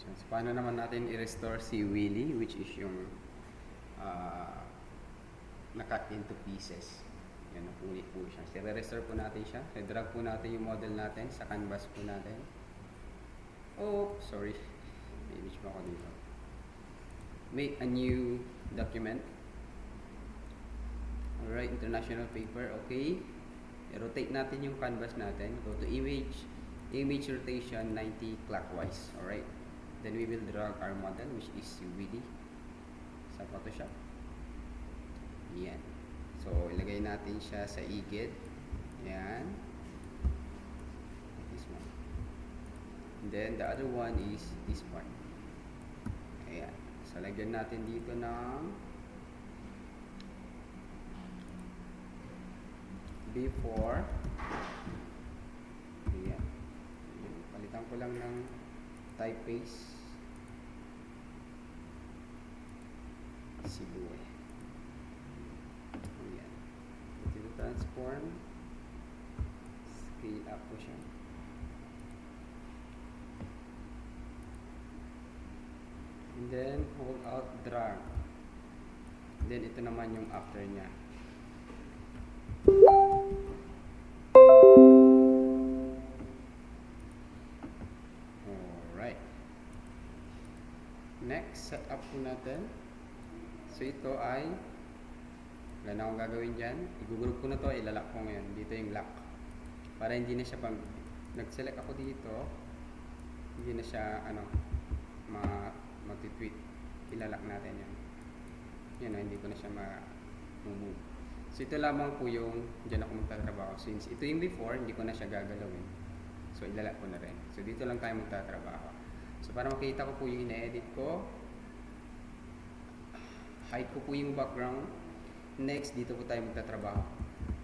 So, paano naman natin i-restore si Willy, which is yung uh, na-cut into pieces. Yan, napuli po siya. So, i-restore po natin siya. I-drag po natin yung model natin sa canvas po natin. Oh, sorry. May image pa ako dito. Make a new document. Alright, international paper. Okay. I-rotate natin yung canvas natin. Go to image. Image rotation 90 clockwise. Alright. Then we will drag our model, which is Willy, sa Photoshop. Yan. So, ilagay natin siya sa igid. Yan. This one. And then, the other one is this part. Ayan. So, lagyan natin dito ng before. Ayan. Palitan ko lang ng typeface. Cebu. Ayan. Ito transform. Scale up po siya. And then, hold out, drag. Then, ito naman yung after niya. Alright. Next, set up po natin. So, ito ay wala na akong gagawin dyan. I-group ko na to, ilalak ko ngayon. Dito yung lock. Para hindi na siya pag nag-select ako dito, hindi na siya mag-tweet. Ilalak natin yan. Yan, hindi ko na siya ma-move. So, ito lamang po yung dyan ako magtatrabaho. Since ito yung before, hindi ko na siya gagalawin. So, ilalak ko na rin. So, dito lang tayo magtatrabaho. So, para makita ko po yung ina-edit ko, hide ko po yung background. Next, dito po tayo magtatrabaho.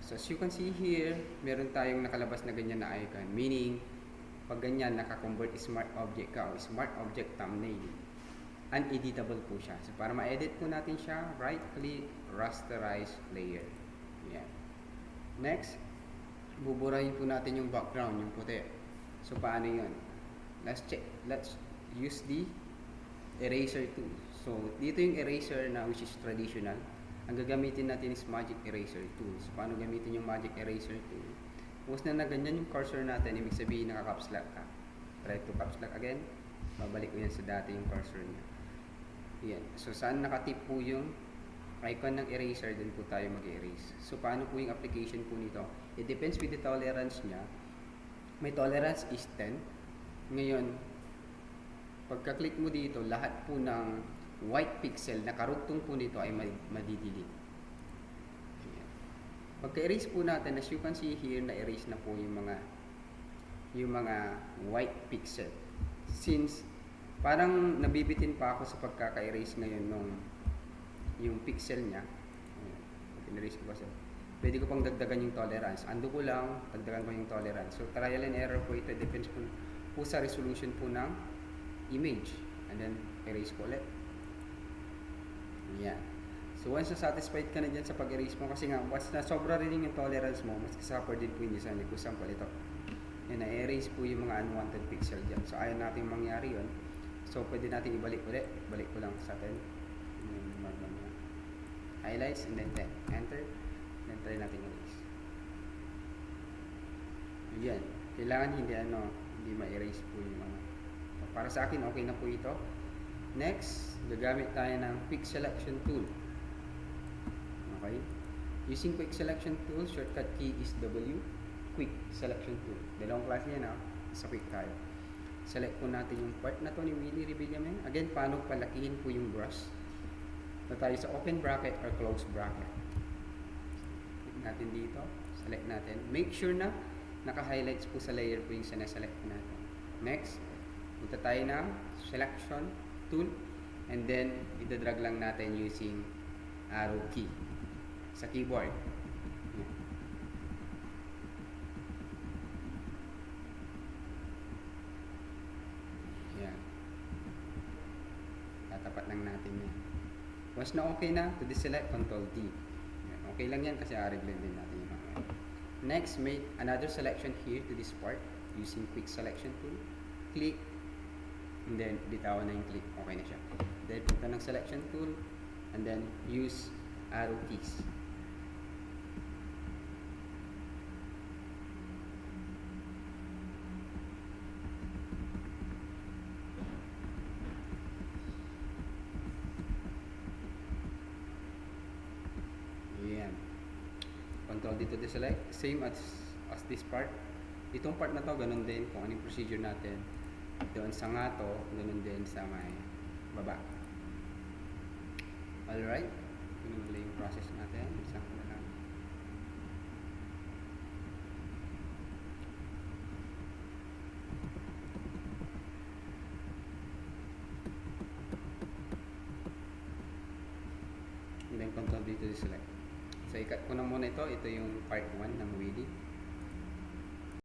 So, as you can see here, meron tayong nakalabas na ganyan na icon. Meaning, pag ganyan, nakakonvert smart object ka o smart object thumbnail. Uneditable po siya. So, para ma-edit po natin siya, right-click, rasterize layer. Yan. Next, buburahin po natin yung background, yung puti. So, paano yun? Let's use the eraser tool. So, dito yung eraser na which is traditional. Ang gagamitin natin is magic eraser tool. So, paano gamitin yung magic eraser tool? Once na ganyan yung cursor natin, ibig sabihin naka-caps lock ka. Try to caps lock again. Babalik ko yan sa dati yung cursor niya. Yan. So, saan nakatip po yung icon ng eraser, din po tayo mag-erase. So, paano po yung application po nito? It depends with the tolerance niya. May tolerance is 10. Ngayon, pagka-click mo dito, lahat po ng white pixel na karugtong po nito ay madidelete. Pagka-erase po natin, as you can see here, na-erase na po yung mga white pixel. Since parang nabibitin pa ako sa pagkaka-erase ngayon nung yung pixel niya. Pag-erase ko kasi, pwede ko pang dagdagan yung tolerance. Ando ko lang, dagdagan ko yung tolerance. So, trial and error po ito. Depends po sa resolution po ng image. And then, erase ko ulit. Yan. So, once na-satisfied ka na dyan sa pag-erase mo, kasi nga, once na sobra rin yung tolerance mo, mas kasupper din po yung design. For example, ito. Yan, na-erase po yung mga unwanted pixel dyan. So, ayaw natin mangyari yun. So, pwede natin ibalik ulit. Balik ko lang sa atin. Highlights, and then 10. Enter. Then, try natin erase. Yan. Kailangan hindi ma-erase po yung mga. Para sa akin, okay na po ito. Next, gagamit tayo ng Quick Selection Tool. Okay? Using Quick Selection Tool, shortcut key is W. Quick Selection Tool. Dalawang klase yan, sa quick tayo. Select po natin yung part na to ni Willy Rebillame. Again, paano palakihin po yung brush. Na tayo sa open bracket or close bracket. Click natin dito. Select natin. Make sure na naka-highlights po sa layer po yung sinaselect natin. Next, punta tayo ng Selection Tool, and then ida-drag lang natin using arrow key sa keyboard. Yan. Tatapat lang natin yan. Once na okay na, to deselect, Ctrl D. Yan. Okay lang yan kasi arreglan din natin yung mga. Next, make another selection here to this part using Quick Selection Tool. Click, And then, bitawan na yung click. Okay na siya. Then, punta ng selection tool. And then, use arrow keys. Ayan. Control dito to select. Same as this part. Itong part na to, ganun din kung anong procedure natin. Doon sa nga to, ganun din sa may baba. Alright. Ganun ulit yung process natin. Isang ko na lang. And then control dito to select. So, ikat ko na muna ito. Ito yung part 1 ng wheelie.